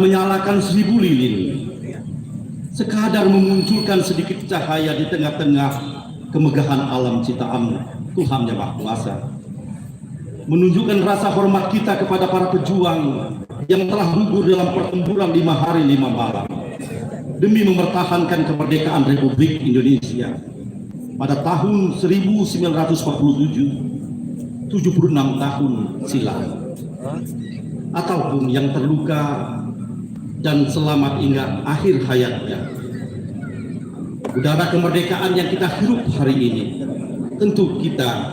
menyalakan 1000 lilin, sekadar memunculkan sedikit cahaya di tengah-tengah kemegahan alam ciptaan Tuhan Yang Maha Kuasa, menunjukkan rasa hormat kita kepada para pejuang yang telah gugur dalam pertempuran 5 hari 5 malam demi mempertahankan kemerdekaan Republik Indonesia pada tahun 1947, 76 tahun silam, ataupun yang terluka dan selamat hingga akhir hayatnya. Udara kemerdekaan yang kita hirup hari ini tentu kita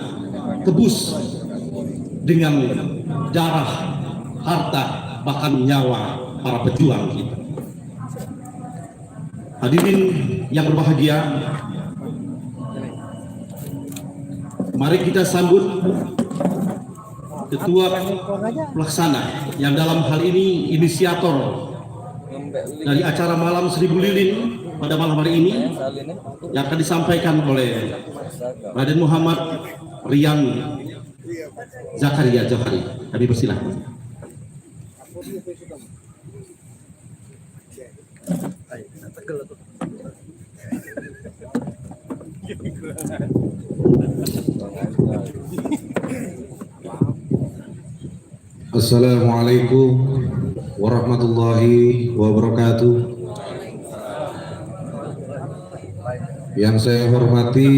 tebus dengan darah, harta, bahkan nyawa para pejuang kita. Hadirin yang berbahagia, mari kita sambut Ketua Pelaksana yang dalam hal ini inisiator dari acara malam 1000 lilin pada malam hari ini, yang akan disampaikan oleh Raden Muhammad Rian Zakaria Johari. Kami persilahkan. Assalamualaikum warahmatullahi wabarakatuh. Yang saya hormati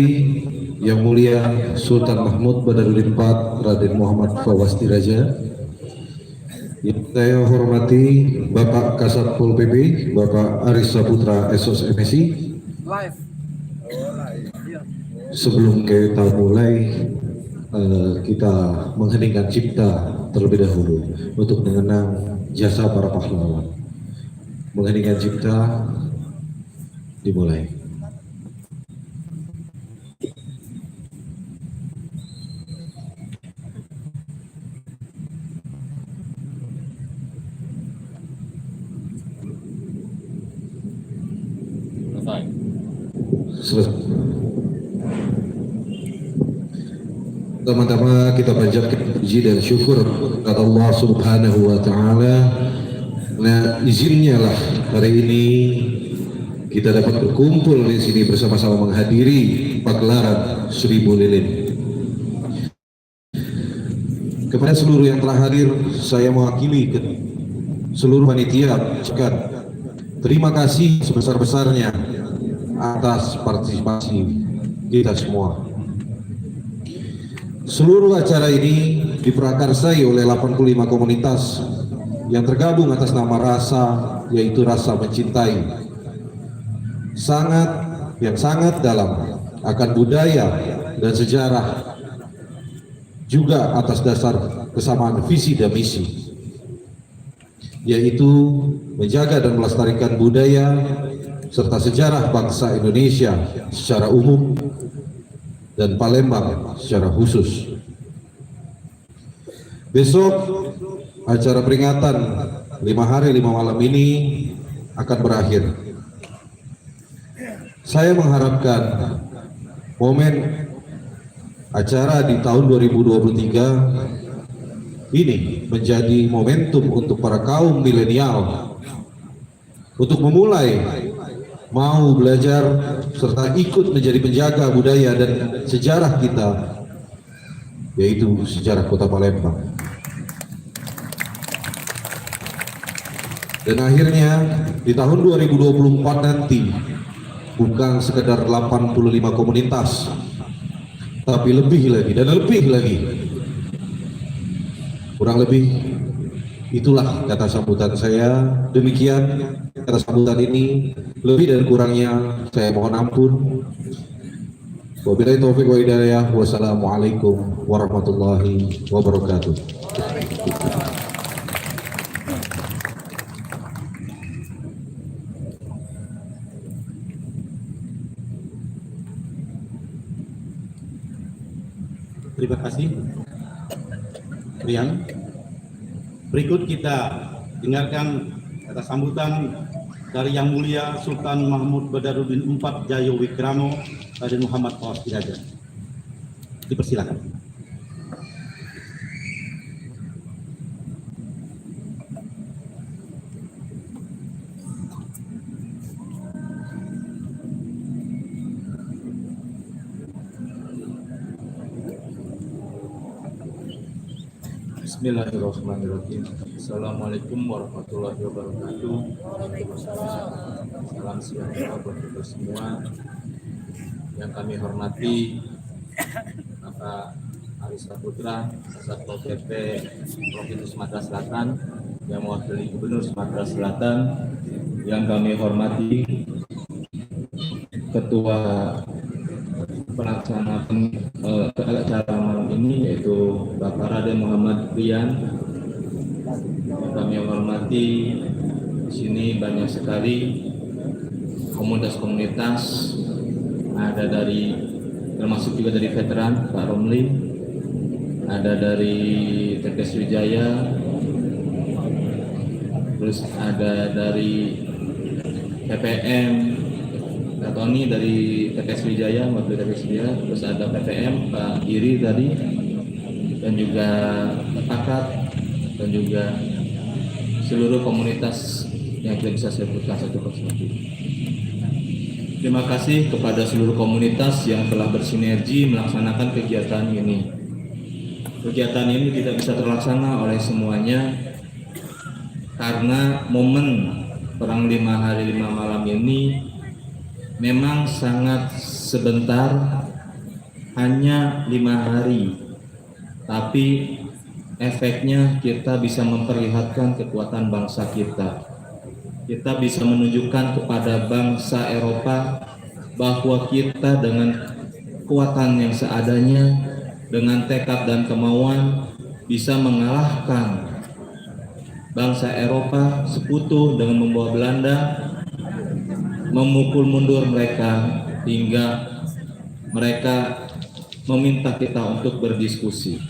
Yang Mulia Sultan Mahmud Badarudin IV Raden Muhammad Fawaz Diraja. Yang saya hormati Bapak Kasat Pol PP Bapak Aris Saputra SOS MSI. Sebelum kita mulai, kita mengheningkan cipta terlebih dahulu untuk mengenang jasa para pahlawan. Mengheningkan cipta dimulai. Pertama-tama kita panjatkan puji dan syukur kepada Allah Subhanahu wa Ta'ala. Nah, izinnya lah hari ini kita dapat berkumpul di sini bersama-sama menghadiri pagelaran 1000 lilin. Kepada seluruh yang telah hadir, saya mewakili seluruh panitia ucapkan terima kasih sebesar-besarnya atas partisipasi kita semua. Seluruh acara ini diprakarsai oleh 85 komunitas yang tergabung atas nama rasa, yaitu rasa mencintai sangat dalam akan budaya dan sejarah, juga atas dasar kesamaan visi dan misi, yaitu menjaga dan melestarikan budaya serta sejarah bangsa Indonesia secara umum dan Palembang secara khusus. Besok acara peringatan 5 hari 5 malam ini akan berakhir. Saya mengharapkan momen acara di tahun 2023 ini menjadi momentum untuk para kaum milenial untuk memulai mau belajar serta ikut menjadi penjaga budaya dan sejarah kita, yaitu sejarah Kota Palembang. Dan akhirnya di tahun 2024 nanti bukan sekedar 85 komunitas, tapi lebih lagi dan lebih lagi. Kurang lebih itulah kata sambutan saya. Demikian kata sambutan ini, lebih dan kurangnya saya mohon ampun. Wabillahi taufiq wa hidayah. Wassalamualaikum warahmatullahi wabarakatuh. Terima kasih, Rian. Berikut kita dengarkan kata sambutan dari Yang Mulia Sultan Mahmud Badarudin IV Jayo Wikramo Raden Muhammad Fawaz Diraja. Dipersilakan. Bismillahirrahmanirrahim. Assalamualaikum warahmatullahi wabarakatuh. Salam sejahtera buat kita semua. Yang kami hormati Bapak Aris Saputra, Satpol PP Provinsi Sumatera Selatan, yang mewakili Gubernur Sumatera Selatan. Yang kami hormati Ketua pelaksana acara malam ini, yaitu Bapak Raden Muhammad Rian. Yang kami hormati, di sini banyak sekali komunitas-komunitas, ada dari, termasuk juga dari veteran Pak Romli, ada dari TPS Wijaya, terus ada dari PPM Kak Tony dari TPS Wijaya, wakil TPS Wijaya, terus ada PPM Pak Giri tadi, dan juga Pakat, dan juga seluruh komunitas yang tidak bisa saya sebutkan satu persatu. Terima kasih kepada seluruh komunitas yang telah bersinergi melaksanakan kegiatan ini. Kegiatan ini tidak bisa terlaksana oleh semuanya karena momen Perang 5 Hari 5 Malam ini memang sangat sebentar, hanya 5 hari, tapi efeknya kita bisa memperlihatkan kekuatan bangsa kita. Kita bisa menunjukkan kepada bangsa Eropa bahwa kita dengan kekuatan yang seadanya, dengan tekad dan kemauan, bisa mengalahkan bangsa Eropa sekutu dengan membawa Belanda, memukul mundur mereka hingga mereka meminta kita untuk berdiskusi.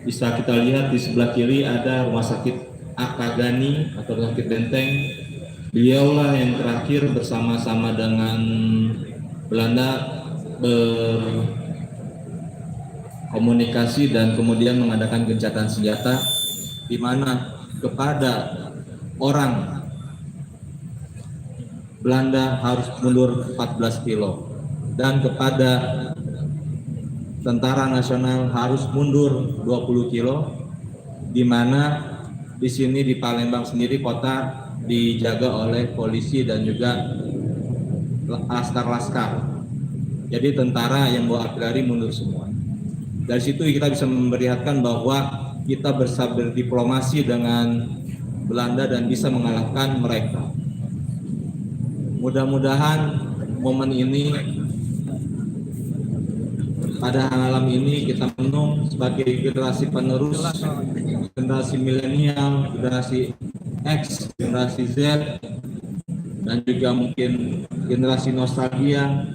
Bisa kita lihat di sebelah kiri ada rumah sakit Akagani atau rumah sakit Benteng. Beliaulah yang terakhir bersama-sama dengan Belanda berkomunikasi dan kemudian mengadakan gencatan senjata, di mana kepada orang Belanda harus mundur 14 kilo dan kepada tentara nasional harus mundur 20 kilo, di mana di sini di Palembang sendiri kota dijaga oleh polisi dan juga laskar-laskar. Jadi tentara yang bawa artileri mundur semua. Dari situ kita bisa memperlihatkan bahwa kita bisa berdiplomasi dengan Belanda dan bisa mengalahkan mereka. Mudah-mudahan momen ini, pada malam ini kita menung sebagai generasi penerus, generasi milenial, generasi X, generasi Z, dan juga mungkin generasi nostalgia.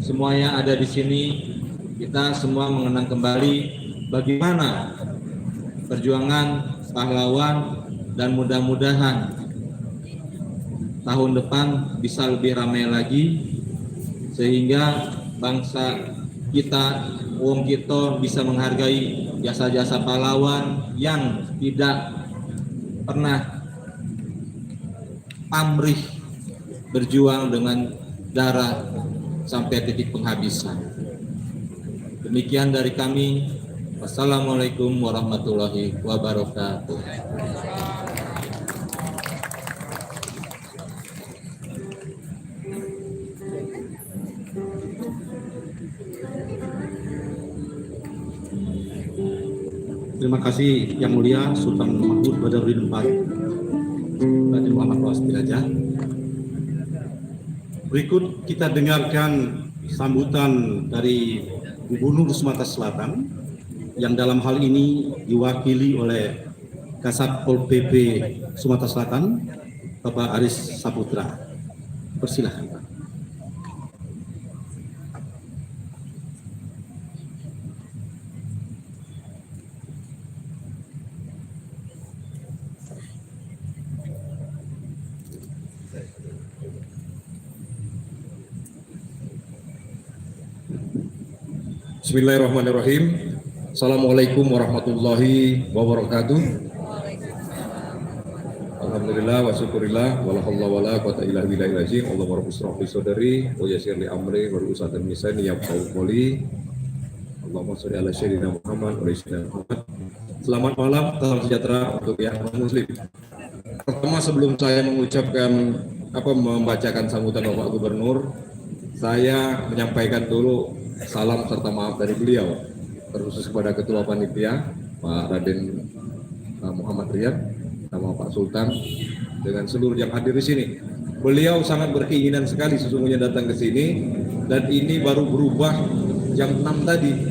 Semuanya ada di sini. Kita semua mengenang kembali bagaimana perjuangan pahlawan, dan mudah-mudahan tahun depan bisa lebih ramai lagi sehingga bangsa kita, wong kita bisa menghargai jasa-jasa pahlawan yang tidak pernah pamrih berjuang dengan darah sampai titik penghabisan. Demikian dari kami. Wassalamualaikum warahmatullahi wabarakatuh. Terima kasih Yang Mulia Sultan Mahmud Badarudin IV, Raden Muhammad Fawwasti Raja. Berikut kita dengarkan sambutan dari Gubernur Sumatera Selatan yang dalam hal ini diwakili oleh Kasatpol PP Sumatera Selatan, Bapak Aris Saputra. Persilahkan, Pak. Bismillahirrahmanirrahim. Assalamualaikum warahmatullahi wabarakatuh. Alhamdulillah wa syukurillah wa la haula wa la quwwata illa billahil azim. Allahumma rabbi shrah li sadri wa yassir li amri wa hlul 'uqdatam min lisani yafqahu qawli. Allahumma sholli ala sayyidina Muhammad wa sayyidina Muhammad. Selamat malam, salam sejahtera untuk yang muslim. Pertama sebelum saya membacakan sambutan Bapak Gubernur, saya menyampaikan dulu salam serta maaf dari beliau, terkhusus kepada Ketua Panitia Pak Raden Muhammad Riyad sama Pak Sultan dengan seluruh yang hadir di sini. Beliau sangat berkeinginan sekali sesungguhnya datang ke sini, dan ini baru berubah jam 6 tadi.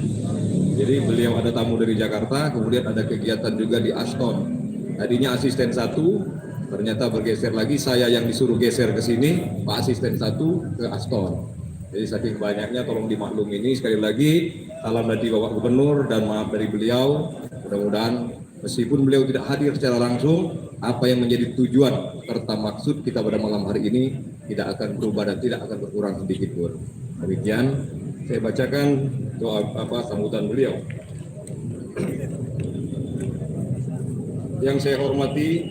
Jadi beliau ada tamu dari Jakarta, kemudian ada kegiatan juga di Aston. Tadinya asisten 1, ternyata bergeser lagi, saya yang disuruh geser ke sini, Pak asisten 1 ke Aston. Jadi saking banyaknya tolong dimaklumi. Ini sekali lagi salam dari Bapak Gubernur dan maaf dari beliau. Mudah-mudahan meskipun beliau tidak hadir secara langsung, apa yang menjadi tujuan serta maksud kita pada malam hari ini tidak akan berubah dan tidak akan berkurang sedikit pun. Demikian saya bacakan doa sambutan beliau. Yang saya hormati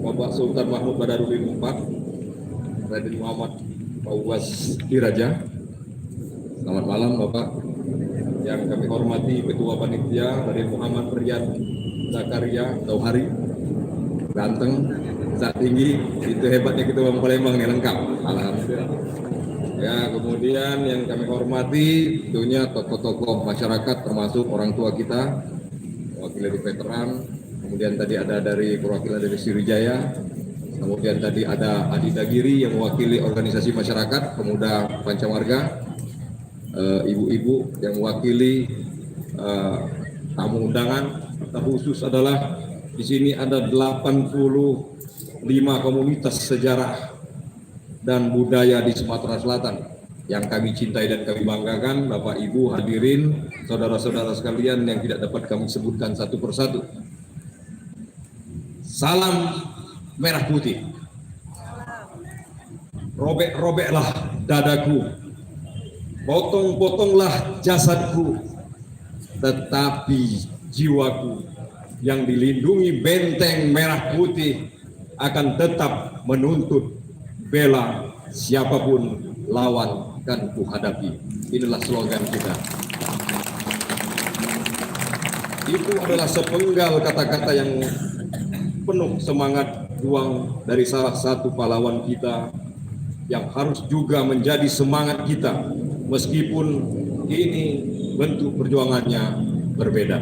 Bapak Sultan Mahmud Badarudin IV, Raden Muhammad Fawwasti Raja. Selamat malam Bapak. Yang kami hormati Ketua Panitia Raden Muhammad Riyad Zakaria Tauhari, ganteng, saat tinggi, itu hebatnya Ketua Palembang nih, lengkap. Alhamdulillah. Ya, kemudian yang kami hormati tentunya tokoh-tokoh masyarakat termasuk orang tua kita, wakil dari veteran, kemudian tadi ada dari perwakilan dari Sriwijaya, kemudian tadi ada Adi Dagiri yang mewakili organisasi masyarakat pemuda Pancamarga, ibu-ibu yang mewakili tamu undangan. Khusus adalah di sini ada 85 komunitas sejarah dan budaya di Sumatera Selatan yang kami cintai dan kami banggakan. Bapak Ibu hadirin, saudara-saudara sekalian yang tidak dapat kami sebutkan satu persatu. Salam merah putih. Robek-robeklah dadaku, potong-potonglah jasadku, tetapi jiwaku yang dilindungi benteng merah putih akan tetap menuntut bela siapapun lawan kan kuhadapi. Inilah slogan kita. Itu adalah sepenggal kata-kata yang penuh semangat juang dari salah satu pahlawan kita yang harus juga menjadi semangat kita meskipun ini bentuk perjuangannya berbeda.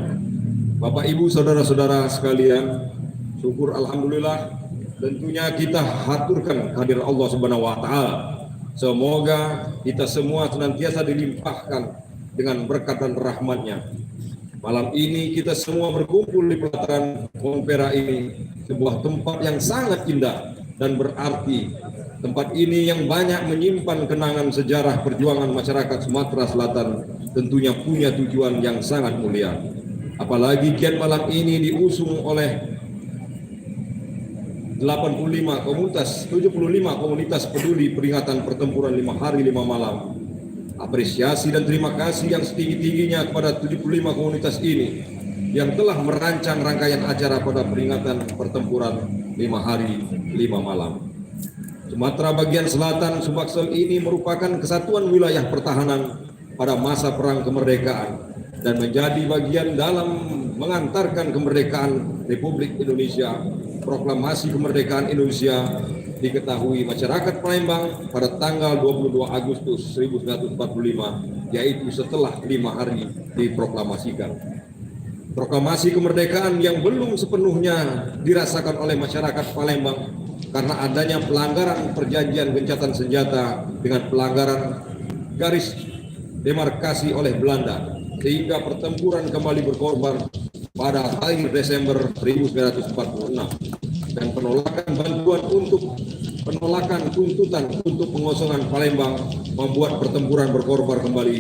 Bapak Ibu saudara-saudara sekalian, syukur alhamdulillah tentunya kita haturkan kehadiran Allah Subhanahu wa taala. Semoga kita semua senantiasa dilimpahkan dengan berkat dan rahmat-Nya. Malam ini kita semua berkumpul di pelataran Montpera ini, sebuah tempat yang sangat indah dan berarti. Tempat ini yang banyak menyimpan kenangan sejarah perjuangan masyarakat Sumatera Selatan tentunya punya tujuan yang sangat mulia. Apalagi kian malam ini diusung oleh 75 komunitas peduli peringatan pertempuran 5 hari 5 malam. Apresiasi dan terima kasih yang setinggi-tingginya kepada 75 komunitas ini yang telah merancang rangkaian acara pada peringatan pertempuran 5 hari 5 malam. Sumatera bagian selatan Subaksel ini merupakan kesatuan wilayah pertahanan pada masa perang kemerdekaan dan menjadi bagian dalam mengantarkan kemerdekaan Republik Indonesia. Proklamasi kemerdekaan Indonesia diketahui masyarakat Palembang pada tanggal 22 Agustus 1945, yaitu setelah 5 hari diproklamasikan. Proklamasi kemerdekaan yang belum sepenuhnya dirasakan oleh masyarakat Palembang karena adanya pelanggaran perjanjian gencatan senjata dengan pelanggaran garis demarkasi oleh Belanda, sehingga pertempuran kembali berkorban pada akhir Desember 1946 dan penolakan tuntutan untuk pengosongan Palembang membuat pertempuran berkorban kembali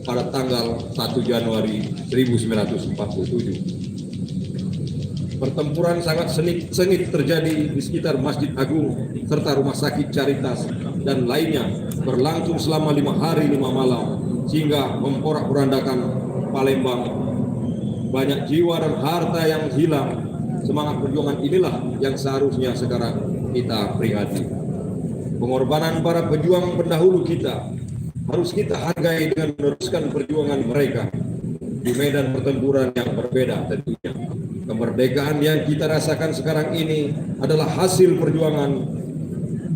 pada tanggal 1 Januari 1947. Pertempuran sangat sengit terjadi di sekitar Masjid Agung serta Rumah Sakit Caritas dan lainnya, berlangsung selama 5 hari 5 malam sehingga memporak-porandakan Palembang. Banyak jiwa dan harta yang hilang. Semangat perjuangan inilah yang seharusnya sekarang kita peringati. Pengorbanan para pejuang pendahulu kita harus kita hargai dengan meneruskan perjuangan mereka di medan pertempuran yang berbeda tentunya. Kemerdekaan yang kita rasakan sekarang ini adalah hasil perjuangan,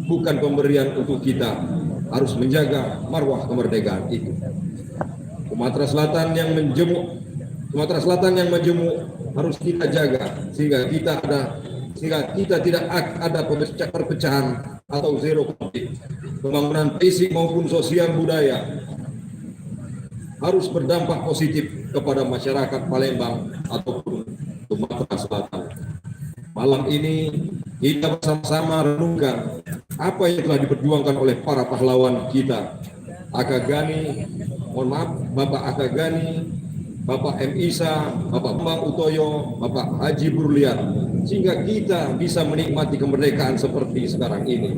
bukan pemberian untuk kita. Harus menjaga marwah kemerdekaan itu. Sumatera Selatan yang menjemuk harus kita jaga sehingga kita tidak ada perpecahan atau zero konflik. Pembangunan fisik maupun sosial budaya harus berdampak positif kepada masyarakat Palembang ataupun Sumatera Selatan. Malam ini kita bersama-sama renungkan apa yang telah diperjuangkan oleh para pahlawan kita. Bapak Aka Gani, Bapak M. Isa, Bapak Bambang Utoyo, Bapak Haji Burlian, sehingga kita bisa menikmati kemerdekaan seperti sekarang ini.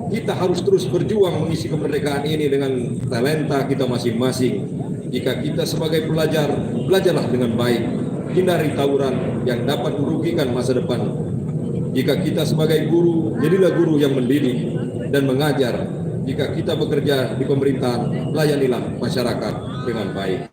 Kita harus terus berjuang mengisi kemerdekaan ini dengan talenta kita masing-masing. Jika kita sebagai pelajar, belajarlah dengan baik, hindari tawuran yang dapat merugikan masa depan. Jika kita sebagai guru, jadilah guru yang mendidik dan mengajar. Jika kita bekerja di pemerintahan, layanilah masyarakat dengan baik.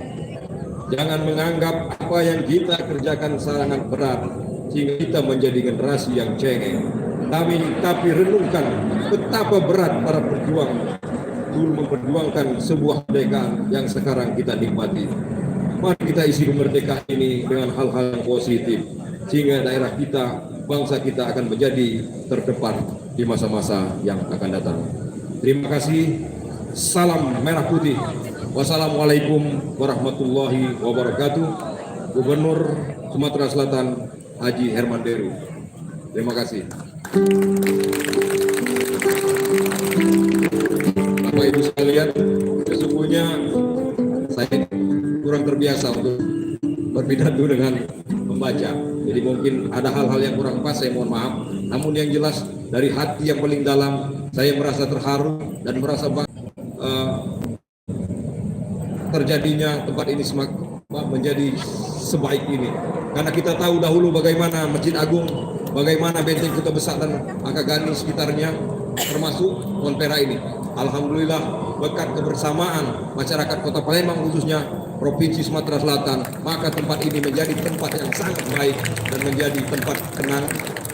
Jangan menganggap apa yang kita kerjakan sangat berat sehingga kita menjadi generasi yang cengeng. Tapi renungkan betapa berat para perjuang dulu memperjuangkan sebuah kemerdekaan yang sekarang kita nikmati. Mari kita isi kemerdekaan ini dengan hal-hal yang positif sehingga daerah kita, bangsa kita akan menjadi terdepan di masa-masa yang akan datang. Terima kasih. Salam merah putih. Wassalamualaikum warahmatullahi wabarakatuh. Gubernur Sumatera Selatan Haji Herman Deru. Terima kasih. Bapak Ibu sekalian, sesungguhnya saya kurang terbiasa untuk berpidato dengan membaca. Jadi mungkin ada hal-hal yang kurang pas, saya mohon maaf. Namun yang jelas dari hati yang paling dalam, saya merasa terharu dan merasa terjadinya tempat ini menjadi sebaik ini. Karena kita tahu dahulu bagaimana Masjid Agung, bagaimana Benteng Kota Besar dan Aka Gani sekitarnya, termasuk Montera ini. Alhamdulillah berkat kebersamaan masyarakat Kota Palembang khususnya Provinsi Sumatera Selatan, maka tempat ini menjadi tempat yang sangat baik dan menjadi tempat kenang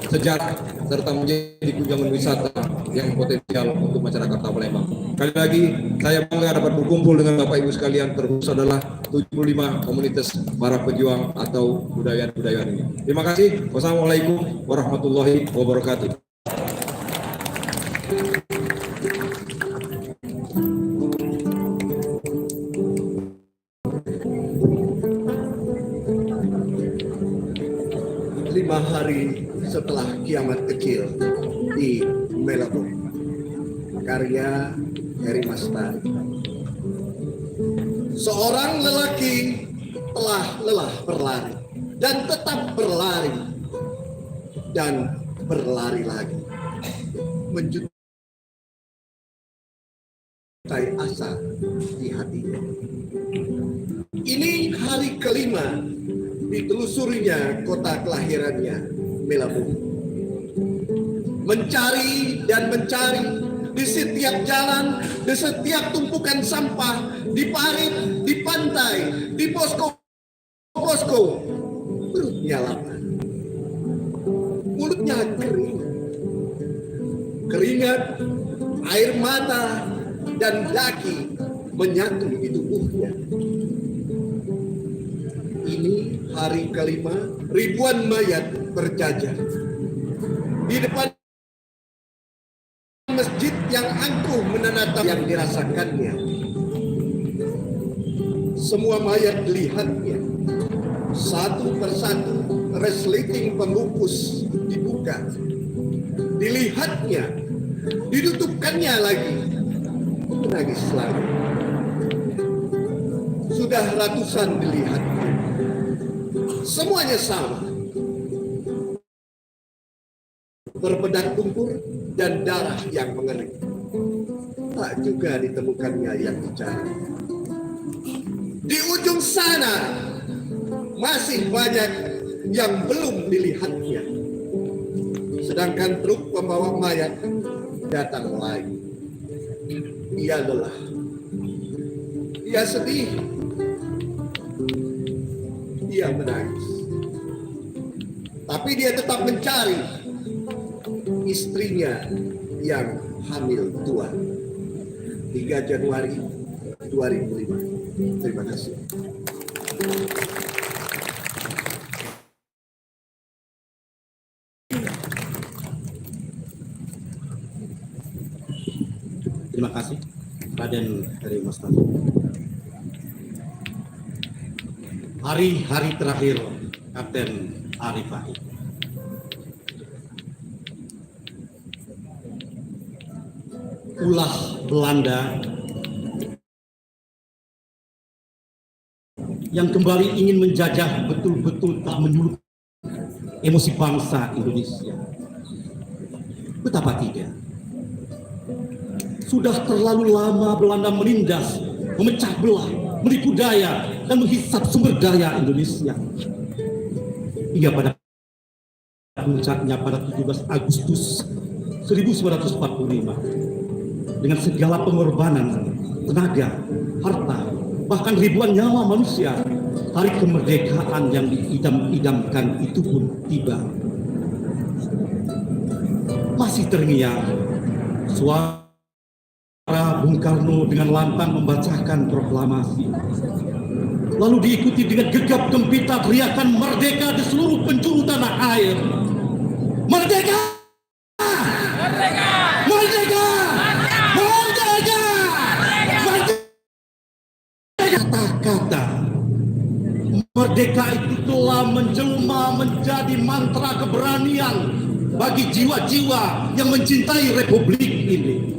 sejarah serta menjadi kunjungan wisata yang potensial untuk masyarakat Kota Palembang. Sekali lagi saya bangga dapat berkumpul dengan Bapak Ibu sekalian, terkhusus adalah 75 komunitas para pejuang atau budayaan ini. Terima kasih. Wassalamualaikum warahmatullahi wabarakatuh. Lima hari setelah kiamat kecil di Melbourne, karya Heri Mastari. Seorang lelaki telah lelah berlari dan tetap berlari dan berlari lagi, menjutai asa di hatinya. Ini hari kelima ditelusurinya kota kelahirannya, Melbourne. Mencari dan mencari di setiap jalan, di setiap tumpukan sampah, di parit, di pantai, di posko, perutnya lapar, mulutnya keringat, air mata dan daki menyatu di tubuhnya. Ini hari kelima, ribuan mayat berjajar di depan masjid yang angkuh menanam yang dirasakannya. Semua mayat dilihatnya, satu persatu resleting pembungkus dibuka, dilihatnya, didutupkannya lagi, menangis lagi. Sudah ratusan dilihatnya, semuanya sama, berbedak tumpur dan darah yang mengering. Tak juga ditemukannya yang dicari. Di ujung sana masih banyak yang belum dilihatnya. Sedangkan truk pembawa mayat datang lagi. Ia lelah, ia sedih, ia menangis. Tapi dia tetap mencari istrinya yang hamil tua. 3 Januari 2005. Terima kasih. Terima kasih Raden Heri Mustafa. Hari-hari terakhir Kapten Arif Fahim. Ulah Belanda yang kembali ingin menjajah betul-betul tak menyulut emosi bangsa Indonesia. Betapa tidak? Sudah terlalu lama Belanda menindas, memecah belah, menipu daya, dan menghisap sumber daya Indonesia. Hingga pada puncaknya pada 17 Agustus 1945, dengan segala pengorbanan, tenaga, harta, bahkan ribuan nyawa manusia, hari kemerdekaan yang diidam-idamkan itu pun tiba. Masih terngiang suara Bung Karno dengan lantang membacakan proklamasi. Lalu diikuti dengan gegap gempita teriakan merdeka di seluruh penjuru tanah air. Merdeka! Merdeka! Merdeka! Merdeka! Merdeka! Kata-kata merdeka itu telah menjelma menjadi mantra keberanian bagi jiwa-jiwa yang mencintai Republik ini.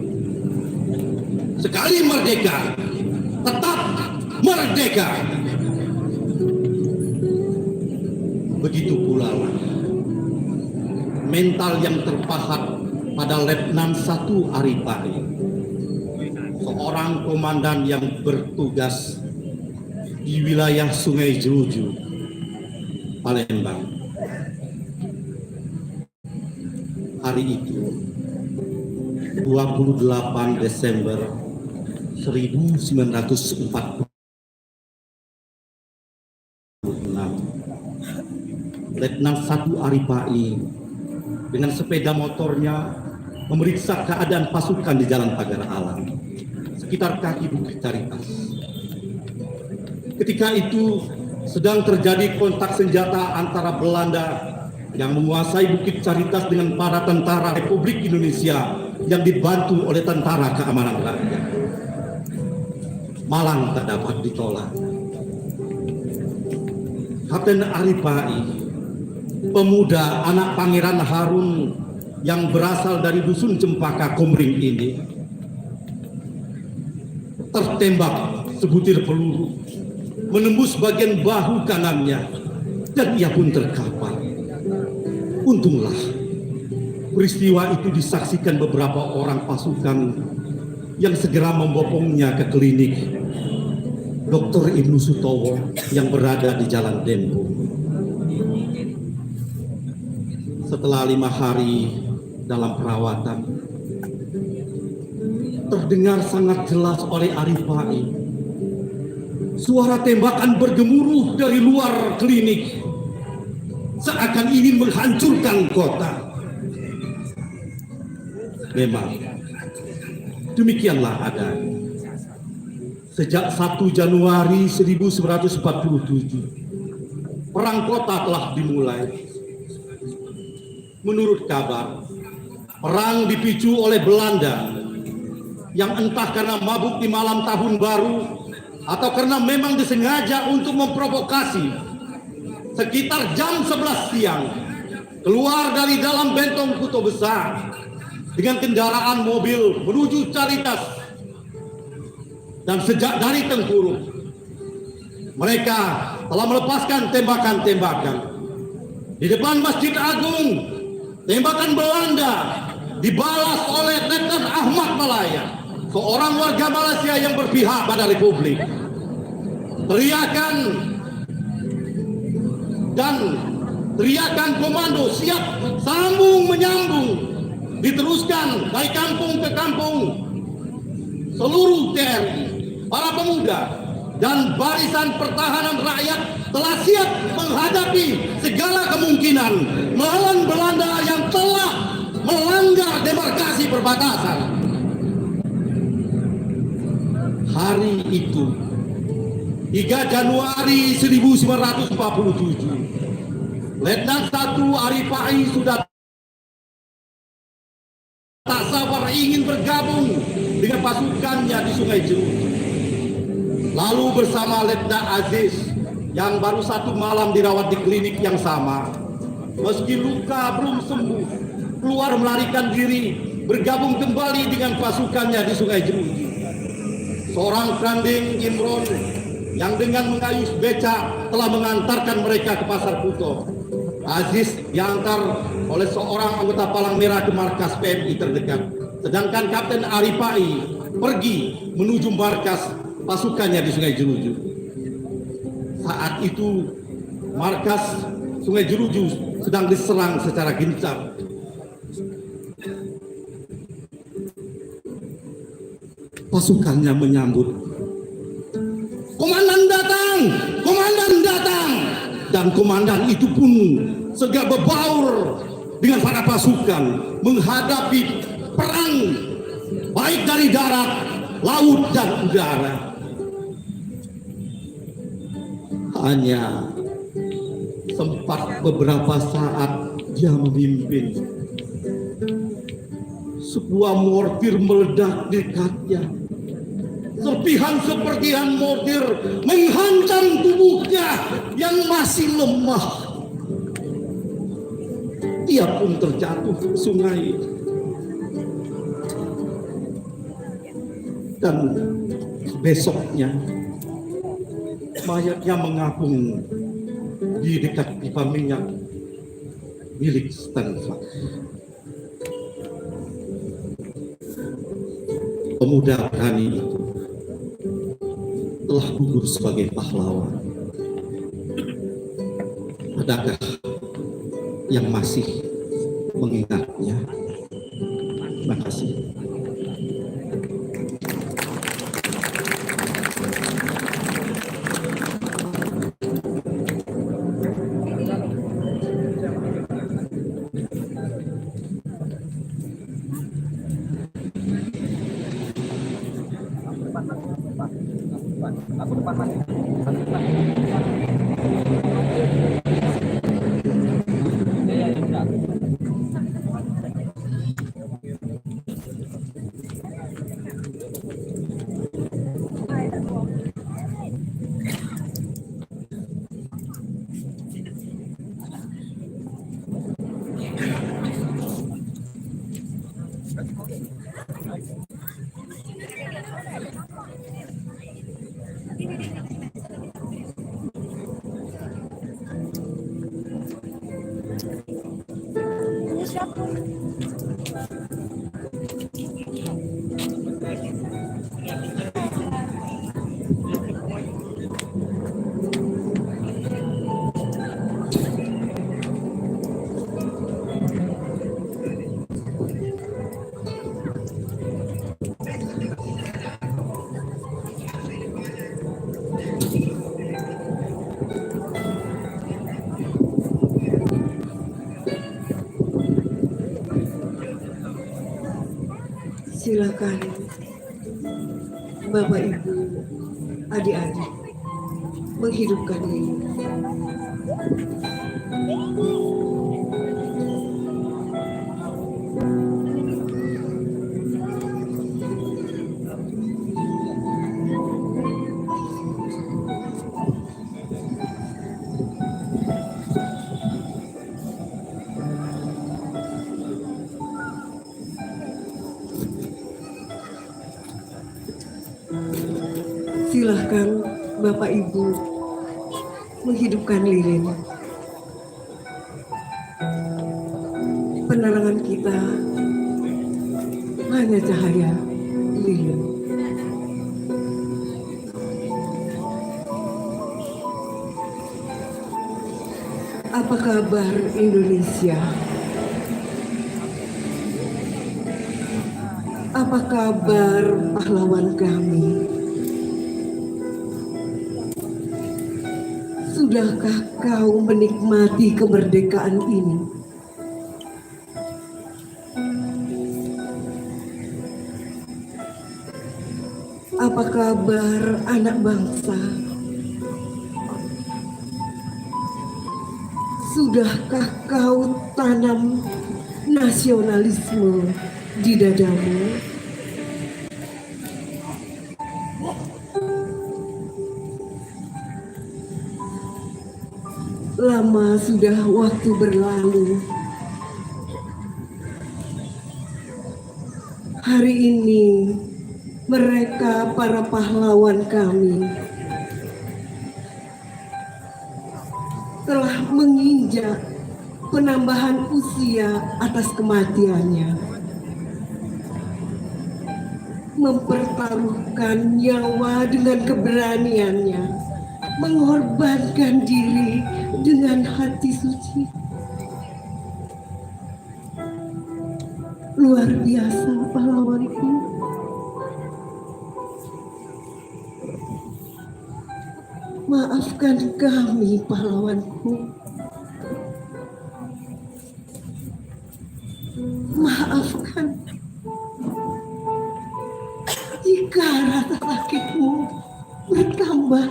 Sekali merdeka, tetap merdeka. Begitu pula mental yang terpahat pada Letnan 1 Arif Fahim, seorang komandan yang bertugas di wilayah Sungai Jeruju, Palembang. Hari itu 28 Desember 1946, Letnan 1 Arif Fahim dengan sepeda motornya memeriksa keadaan pasukan di Jalan Pagar Alam, sekitar kaki Bukit Caritas. Ketika itu sedang terjadi kontak senjata antara Belanda yang menguasai Bukit Caritas dengan para tentara Republik Indonesia yang dibantu oleh Tentara Keamanan Rakyat. Malang tak dapat ditolak. Kapten Arif Fahim, pemuda anak Pangeran Harun yang berasal dari dusun Cempaka Komering ini, tertembak sebutir peluru menembus bagian bahu kanannya dan ia pun terkapar. Untunglah peristiwa itu disaksikan beberapa orang pasukan yang segera membopongnya ke klinik Dr. Ibnu Sutowo yang berada di Jalan Dempo. Setelah 5 hari dalam perawatan, terdengar sangat jelas oleh Arif Fahim suara tembakan bergemuruh dari luar klinik, seakan ingin menghancurkan kota. Memang demikianlah adanya. Sejak 1 Januari 1947, perang kota telah dimulai. Menurut kabar, perang dipicu oleh Belanda yang entah karena mabuk di malam tahun baru atau karena memang disengaja untuk memprovokasi. Sekitar jam 11 siang, keluar dari dalam Bentong Kuto Besar dengan kendaraan mobil menuju Caritas. Dan sejak dari Tengkuruk, mereka telah melepaskan tembakan-tembakan. Di depan Masjid Agung, tembakan Belanda dibalas oleh Letnan Ahmad Malaya, seorang warga Malaysia yang berpihak pada Republik. Teriakan dan teriakan komando siap sambung menyambung diteruskan dari kampung ke kampung. Seluruh TNI para pemuda, dan barisan pertahanan rakyat telah siap menghadapi segala kemungkinan melawan Belanda yang telah melanggar demarkasi perbatasan. Hari itu, 3 Januari 1947, Letnan 1 Aripai sudah tak sabar ingin bergabung dengan pasukannya di Sungai Jeruji. Lalu bersama Letnan Aziz yang baru 1 malam dirawat di klinik yang sama, meski luka belum sembuh, keluar melarikan diri bergabung kembali dengan pasukannya di Sungai Jeruji. Seorang Kranding Imron yang dengan mengayuh beca telah mengantarkan mereka ke Pasar Kuto. Aziz diantar oleh seorang anggota Palang Merah ke markas PMI terdekat, sedangkan Kapten Aripai pergi menuju markas pasukannya di Sungai Jeruju. Saat itu markas Sungai Jeruju sedang diserang secara gencar. Pasukannya menyambut, "Komandan datang! Komandan datang!" Dan komandan itu pun segera berbaur dengan para pasukan menghadapi perang baik dari darat, laut, dan udara. Hanya sempat beberapa saat dia memimpin. Sebuah mortir meledak di dekatnya. Serpihan-serpihan mortir menghantam tubuhnya yang masih lemah. Dia pun terjatuh ke sungai. Dan besoknya mayatnya mengapung di dekat pipa minyak milik Stanford. Pemuda berani itu telah gugur sebagai pahlawan. Adakah yang masih mengingatnya? Terima kasih. Silakan Bapak Ibu, adik-adik menghidupkan ini. Silahkan Bapak Ibu menghidupkan lilin. Penerangan kita hanya cahaya lilin. Apa kabar Indonesia? Apa kabar pahlawan kami? Sudahkah kau menikmati kemerdekaan ini? Apa kabar anak bangsa? Sudahkah kau tanam nasionalisme di dadamu? Lama sudah waktu berlalu. Hari ini mereka para pahlawan kami telah menginjak penambahan usia atas kematiannya, mempertaruhkan nyawa dengan keberaniannya, mengorbankan diri dengan hati suci. Luar biasa pahlawanku. Maafkan kami pahlawanku. Maafkan jika rasa sakitmu bertambah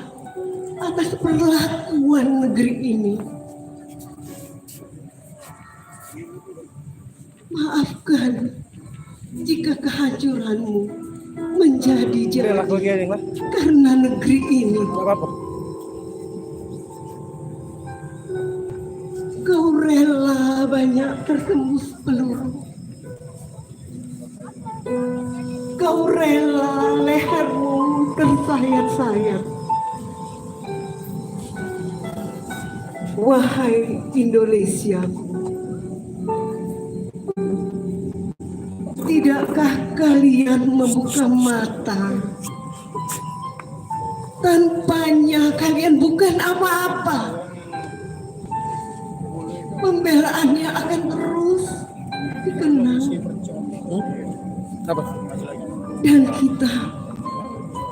atas perlakuan negeri ini. Maafkan jika kehancuranmu menjadi karena negeri ini. Kau rela banyak tertembus peluru. Kau rela lehermu tersayat-sayat. Wahai Indonesia, tidakkah kalian membuka mata? Tanpanya kalian bukan apa-apa. Pembelaannya akan terus dikenang. Dan kita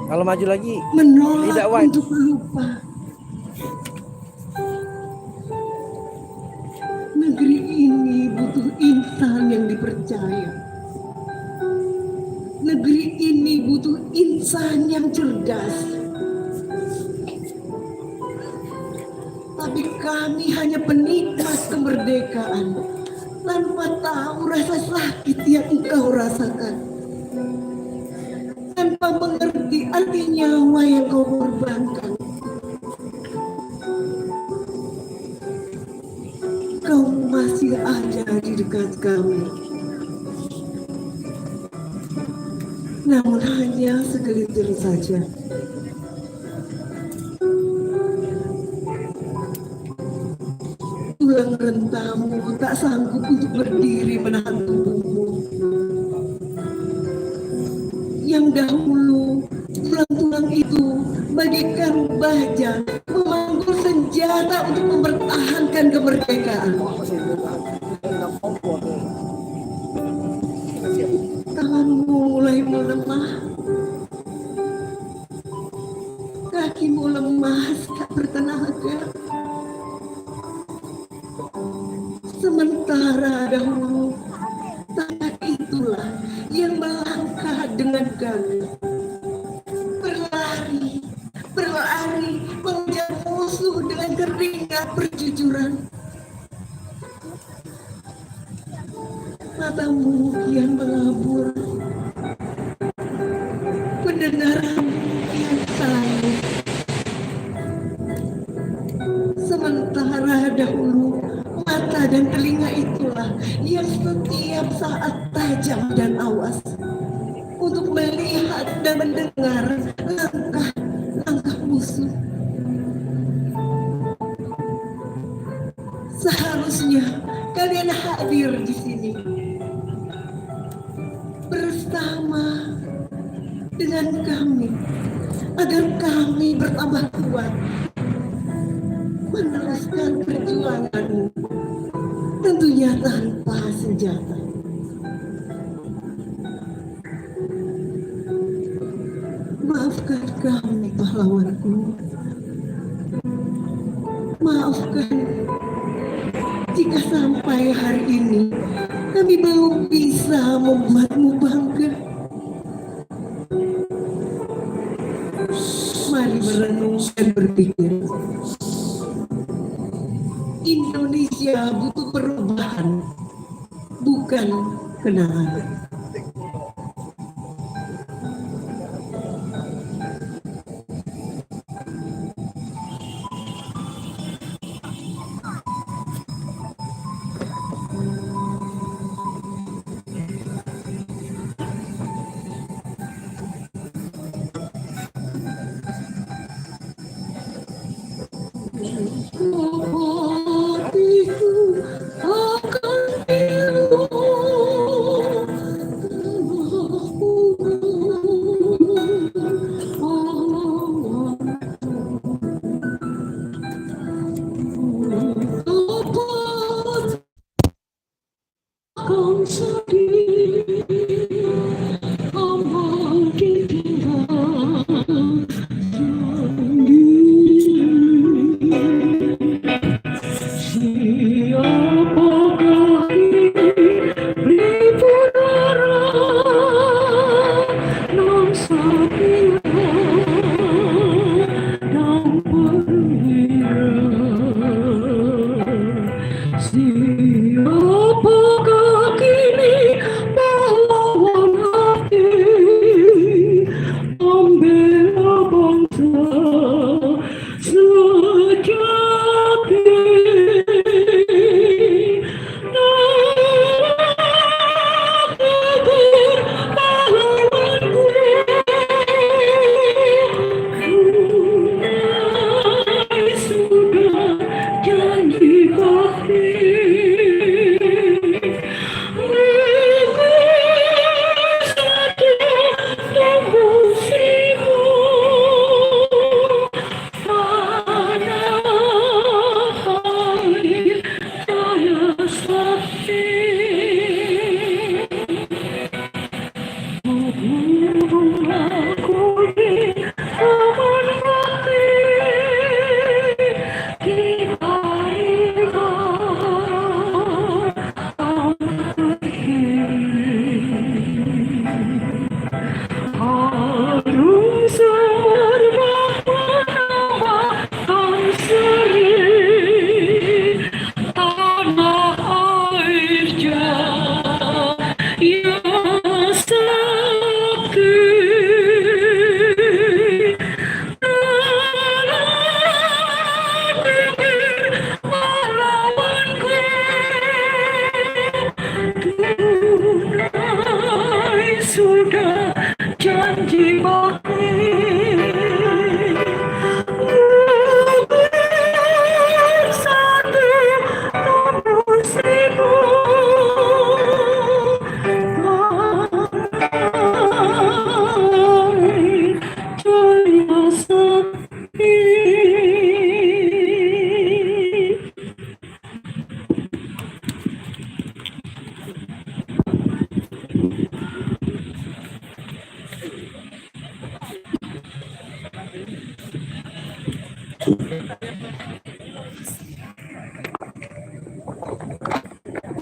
Kalau maju lagi menolak tidak wide. untuk lupa. Negeri ini butuh insan yang dipercaya. Negeri ini butuh insan yang cerdas. Tapi kami hanya penikmat kemerdekaan tanpa tahu rasa sakit yang engkau rasakan, tanpa mengerti arti nyawa yang kau korbankan. Kau masih ada di dekat kami, namun hanya segelintir saja. Tulang rentamu tak sanggup untuk berdiri menahan tubuhmu. Yang dahulu tulang-tulang itu bagaikan baja memanggul senjata untuk mempertahankan kemerdekaan. Tanganmu mulai melemah, kakimu lemas tak bertenaga. Sementara dahulu tangan itulah yang melangkah dengan gagah, berlari mengejar musuh dengan keringat perjujuran. Matamu kian mengabur, pendengaran kian sanggup. Sementara dahulu mata dan telinga itulah yang setiap saat tajam dan awas untuk melihat dan mendengar langkah musuh. Seharusnya kalian hadir di sini bersama dengan kami agar kami bertambah kuat meneruskan perjuanganmu, tentunya tanpa senjata. Maafkan kami pahlawanku. Maafkan jika sampai hari ini kami belum bisa membuatmu bangga. Mari merenung dan berpikir. Indonesia butuh perubahan, bukan kenangan.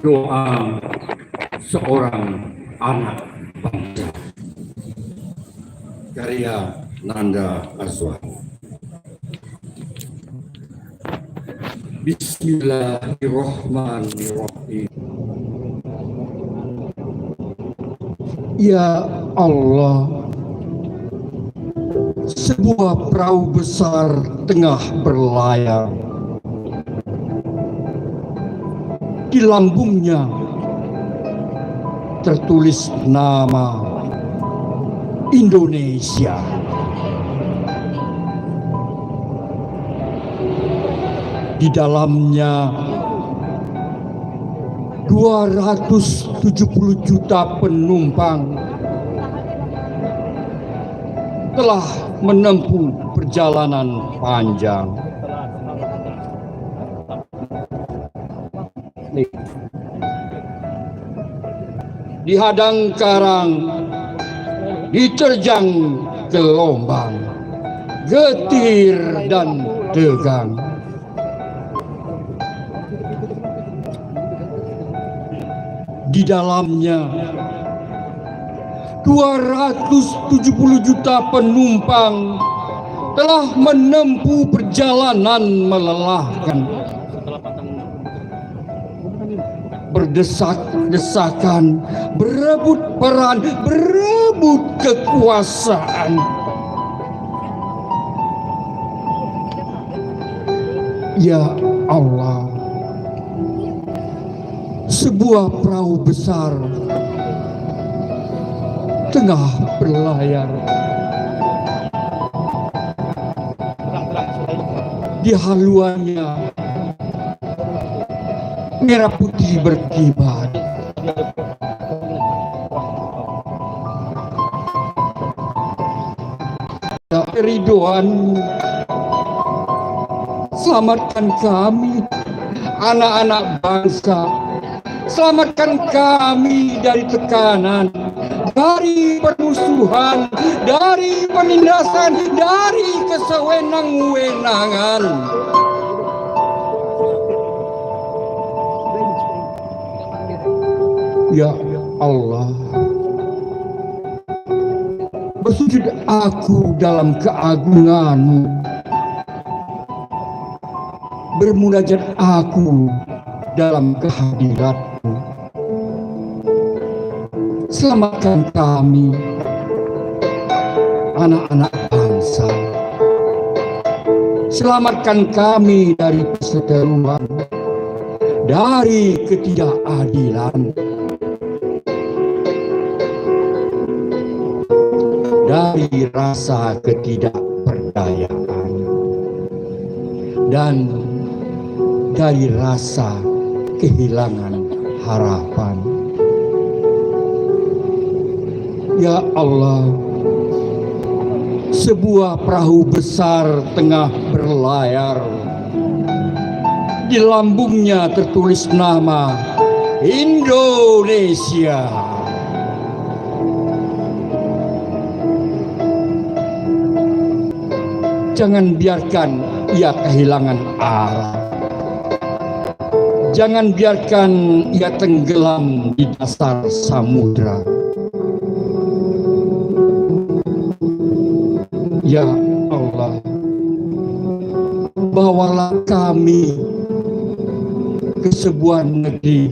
Doa seorang anak bangsa, karya Nanda Azwar. Bismillahirrahmanirrahim. Ya Allah, sebuah perahu besar tengah berlayar. Di lambungnya tertulis nama Indonesia. Di dalamnya 270 juta penumpang telah menempuh perjalanan panjang. Dihadang karang, diterjang gelombang, getir dan tegang. di dalamnya. 270 juta penumpang telah menempuh perjalanan melelahkan, berdesak-desakan, berebut peran, berebut kekuasaan. Ya Allah, sebuah perahu besar tengah berlayar. Di haluannya merah putih berkibar. Keridoan, selamatkan kami, anak-anak bangsa. Selamatkan kami dari tekanan, dari permusuhan, dari penindasan, dari kesewenang-wenangan. Ya Allah, bersujud aku dalam keagungan-Mu, bermunajat aku dalam kehadirat-Mu. Selamatkan kami, anak-anak bangsa. Selamatkan kami dari perseteruan, dari ketidakadilan, dari rasa ketidakberdayaan, dan dari rasa kehilangan harapan. Ya Allah, sebuah perahu besar tengah berlayar. Di lambungnya tertulis nama Indonesia. Jangan biarkan ia kehilangan arah. Jangan biarkan ia tenggelam di dasar samudra. Ya Allah, bawalah kami ke sebuah negeri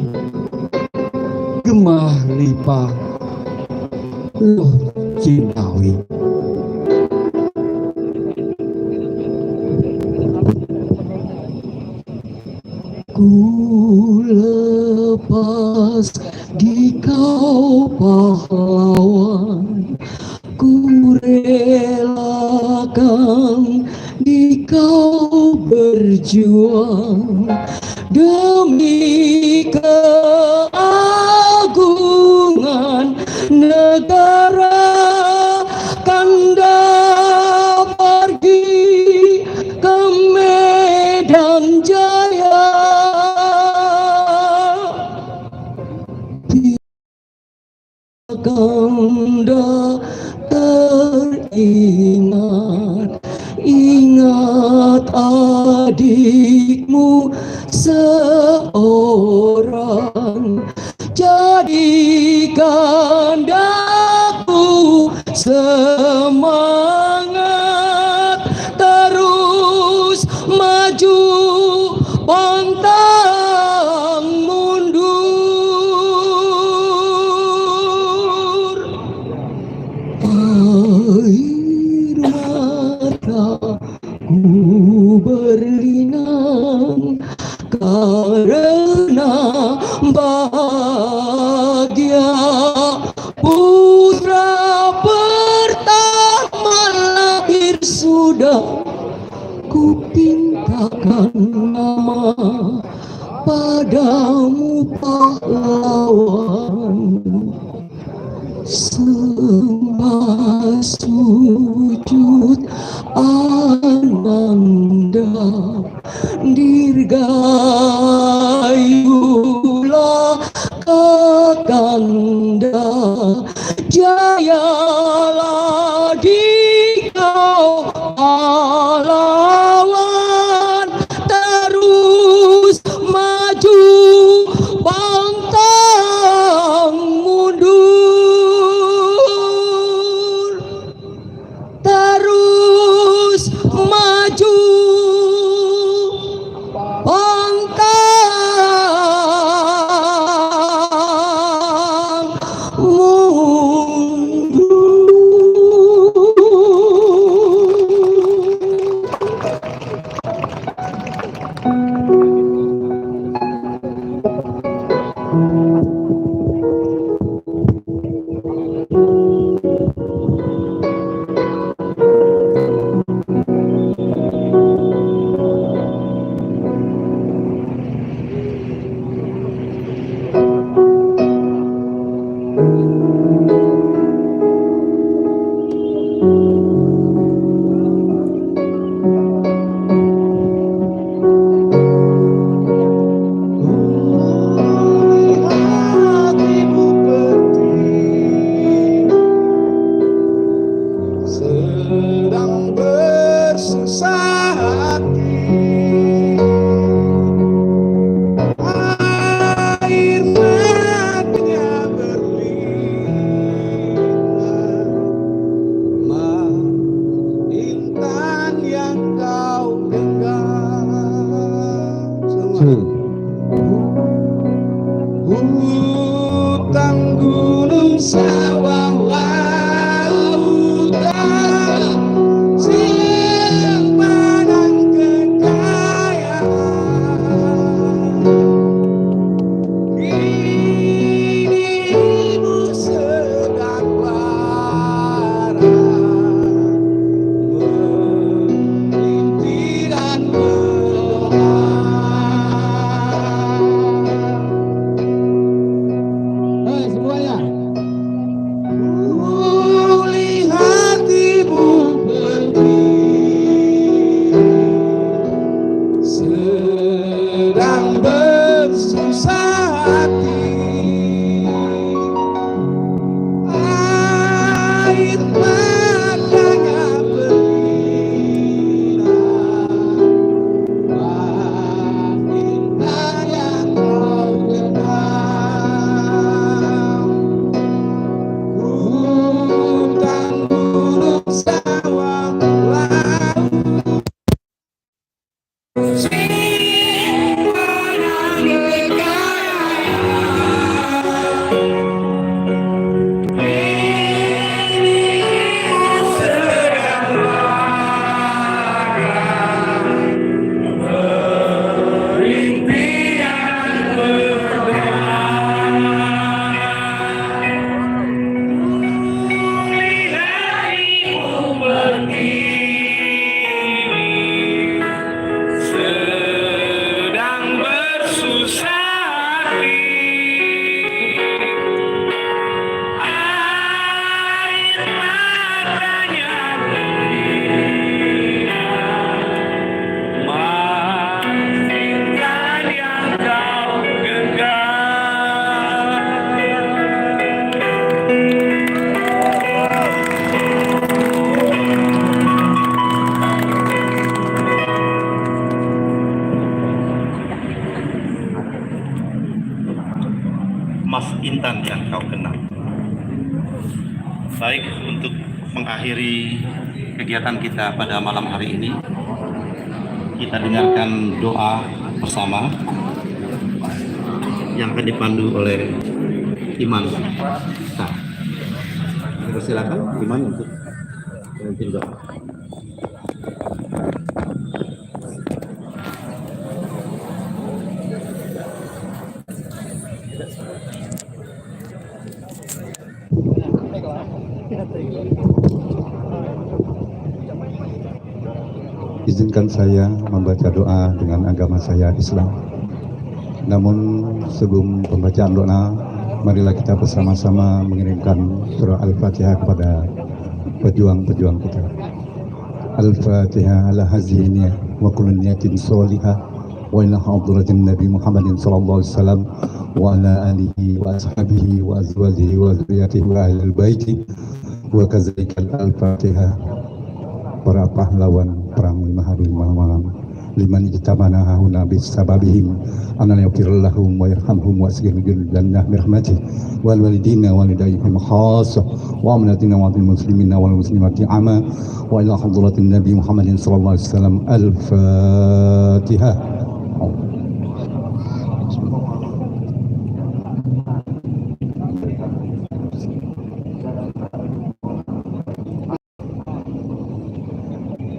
gemah limpah loh jinawi. Ku lepas di kau pahlawan, ku relakan di kau berjuang demi keagungan negara. Kanda pergi ke Medan Jaya, Kanda teringat, ingat adikmu seorang, jadikan daku semangat terus maju pantang mundur. Air mataku berlinang karena bahagia putra pertama lahir sudah ku pintakan nama padamu pahlawan. Sembah sujud ananda, dirgayulah kakanda, jayalah di kau pahlawan, terus maju pantang sedang bersusah hati, air matanya berlinang, intan yang kau genggam. Hutan, gunung, sawah, lautan, simpanan kekayaan, kini ibu sedang lara, merintih dan berdoa. Hai semuanya. Lihat ibu berdiri, sedang bersusah hati, air matanya berlinang, intan yang kau genggam. Hutan, gunung, sawah, laut, simpanan kekayaan, kini sedang merintih dan berdoa. Lihat ibu berdiri, sedang bersusah hati, air matanya berlinang, intan yang kau genggam. Mas Intan yang kau kenal. Baik, untuk mengakhiri kegiatan kita pada malam hari ini, kita dengarkan doa bersama yang akan dipandu oleh Iman. Nah, silakan Iman untuk memimpin doa. Izinkan saya membaca doa dengan agama saya Islam. Namun sebelum pembacaan doa, marilah kita bersama-sama mengirimkan surah Al-Fatihah kepada pejuang-pejuang kita. Al-Fatihah ala haziniyah wa kullu niyatin sholihah wa ila hadratin Nabi Muhammadin sallallahu alaihi wasallam wa ala alihi wa ashabihi wa azwajihi wa dzurriyyatihi wa ahli baiti wa kadzalika Al-Fatihah. Para pahlawan perang 5 hari 5 malam, liman ijtamana hauna bisababihim anna yaghfirullahu wa yarhamhum wa asghirul jannah birahmatih wal walidina walidayhim khassa wa amnatina wa bil muslimina wal muslimati ama wa ila hadratin Nabi Muhammadin sallallahu alaihi wasallam. Al-Fatihah.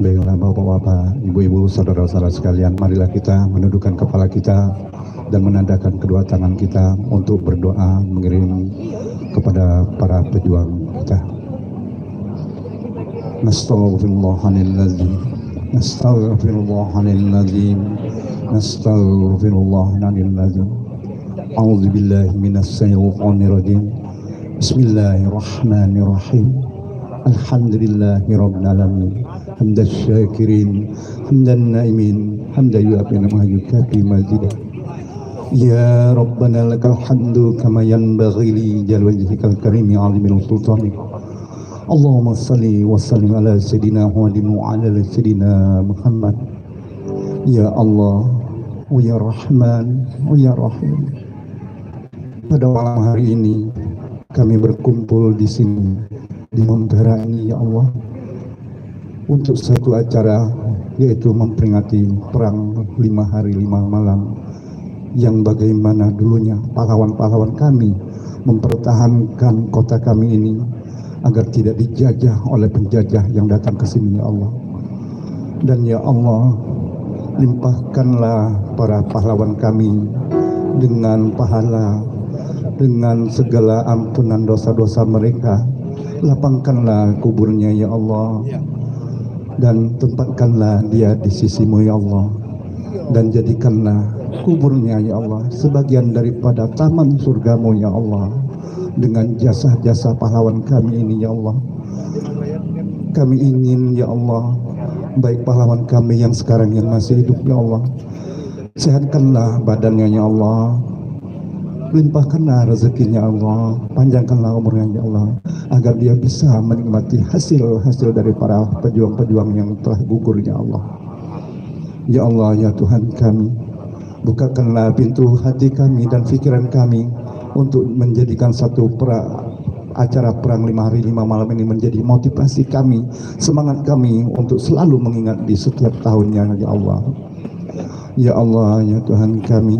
Baiklah Bapak-bapak, ibu-ibu, saudara-saudara sekalian, marilah kita menundukkan kepala kita dan menandakan kedua tangan kita untuk berdoa mengirim kepada para pejuang kita. Nastaghfirullahaladzim, nastaghfirullahaladzim, nastaghfirullahaladzim. A'udzubillahi minasyaitonirrajim. Bismillahirrahmanirrahim. Alhamdulillahirabbil alamin. Hamdan syakirin, hamdan naimin, hamdan yu'afina ma yukafi mazidah. Ya Rabbana lakal hamdu kama yanbaghi li jalali wajhikal karimi 'azimil sultanik. Allahumma salli wa sallim ala sayyidina Muhammadin wa ala sayyidina Muhammad. Ya Allah, ya Rahman, ya Rahim. Pada malam hari ini kami berkumpul di sini di Montera ini, ya Allah, untuk satu acara, yaitu memperingati perang 5 hari 5 malam, yang bagaimana dulunya pahlawan-pahlawan kami mempertahankan kota kami ini agar tidak dijajah oleh penjajah yang datang ke sini, ya Allah. Dan ya Allah, limpahkanlah para pahlawan kami dengan pahala, dengan segala ampunan dosa-dosa mereka. Lapangkanlah kuburnya, ya Allah, dan tempatkanlah dia di sisimu, ya Allah, dan jadikanlah kuburnya, ya Allah, sebagian daripada taman surgamu, ya Allah, dengan jasa-jasa pahlawan kami ini, ya Allah. Kami ingin, ya Allah, baik pahlawan kami yang sekarang yang masih hidup, ya Allah, sehatkanlah badannya, ya Allah, limpahkanlah rezekinya, Allah, panjangkanlah umurnya, ya Allah, agar dia bisa menikmati hasil-hasil dari para pejuang-pejuang yang telah gugur, ya Allah. Ya Allah, ya Tuhan kami, bukakanlah pintu hati kami dan pikiran kami untuk menjadikan satu acara perang 5 hari 5 malam ini menjadi motivasi kami, semangat kami untuk selalu mengingat di setiap tahunnya, ya Allah. Ya Allah, ya Tuhan kami,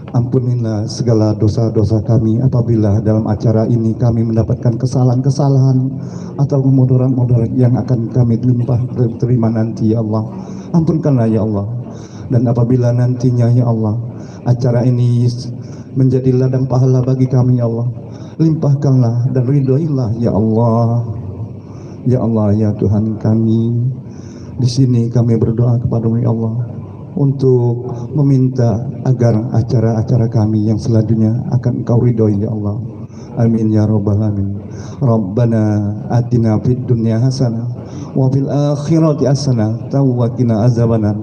ampunilah segala dosa-dosa kami apabila dalam acara ini kami mendapatkan kesalahan-kesalahan atau mudarat-mudarat yang akan kami terima nanti, ya Allah. Ampunkanlah, ya Allah. Dan apabila nantinya, ya Allah, acara ini menjadi ladang pahala bagi kami, ya Allah, limpahkanlah dan ridhoilah, ya Allah. Ya Allah, ya Tuhan kami, di sini kami berdoa kepadamu, ya Allah, untuk meminta agar acara-acara kami yang selanjutnya akan Engkau ridhoi, ya Allah. Amin ya rabbal alamin. Rabbana atina fid dunya hasanah wa fil akhirati hasanah wa qina azabannar.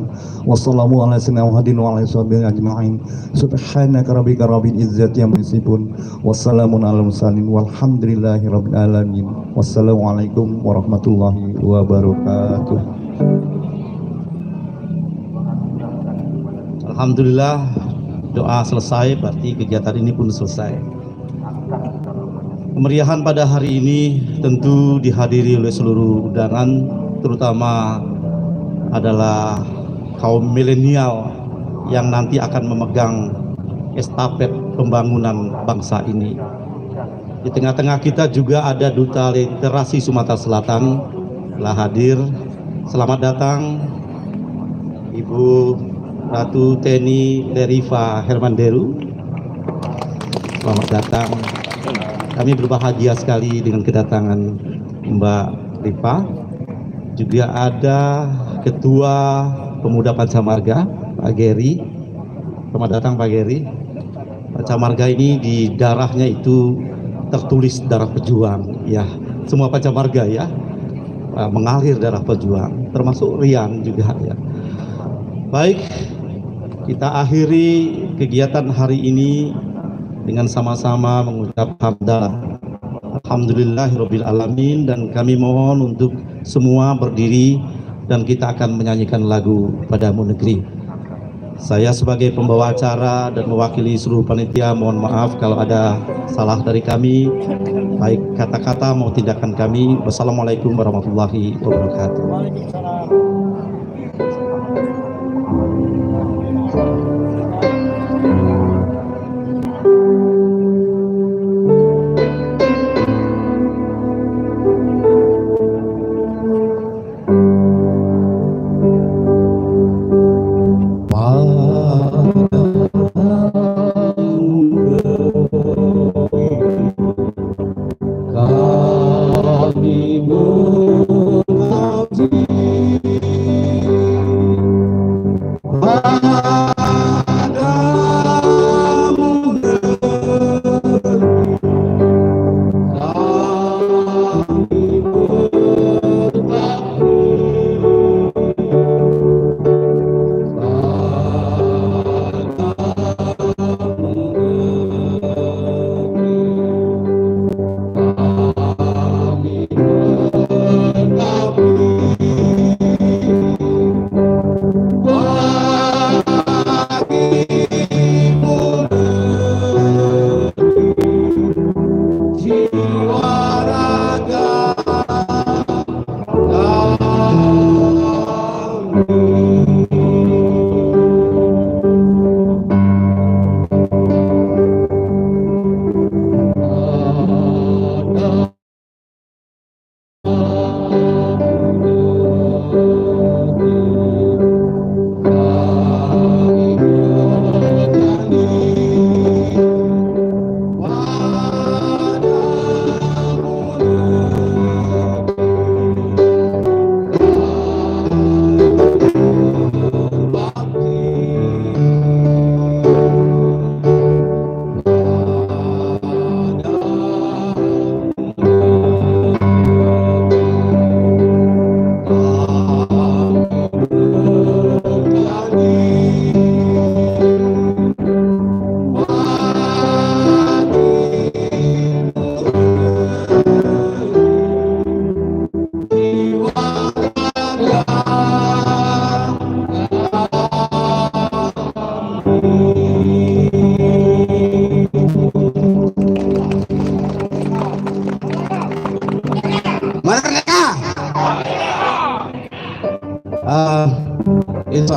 Wa sallallahu ala sayyidina Muhammadin wa ala sahbihi ajma'in. Subhanaka rabbika rabbil izzati amma yasifun. Wassalamun ala mursalin walhamdulillahi rabbil alamin. Wassalamualaikum warahmatullahi wabarakatuh. Alhamdulillah, doa selesai, berarti kegiatan ini pun selesai. Kemeriahan pada hari ini tentu dihadiri oleh seluruh undangan, terutama adalah kaum milenial yang nanti akan memegang estafet pembangunan bangsa ini. Di tengah-tengah kita juga ada Duta Literasi Sumatera Selatan telah hadir. Selamat datang Ibu Ratu Teni Leriva Hermanderu. Selamat datang. Kami berbahagia sekali dengan kedatangan Mbak Rifa. Juga ada Ketua Pemuda Pancamarga, Pak Geri. Selamat datang Pak Geri. Pancamarga ini di darahnya itu tertulis darah pejuang, ya. Semua Pancamarga, ya, mengalir darah pejuang, termasuk Rian juga, ya. Baik, kita akhiri kegiatan hari ini dengan sama-sama mengucap hamdalah alhamdulillahirabbil alamin, dan kami mohon untuk semua berdiri dan kita akan menyanyikan lagu Padamu Negeri. Saya sebagai pembawa acara dan mewakili seluruh panitia mohon maaf kalau ada salah dari kami, baik kata-kata maupun tindakan kami. Wassalamualaikum warahmatullahi wabarakatuh.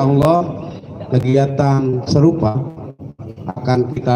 Allah kegiatan serupa akan kita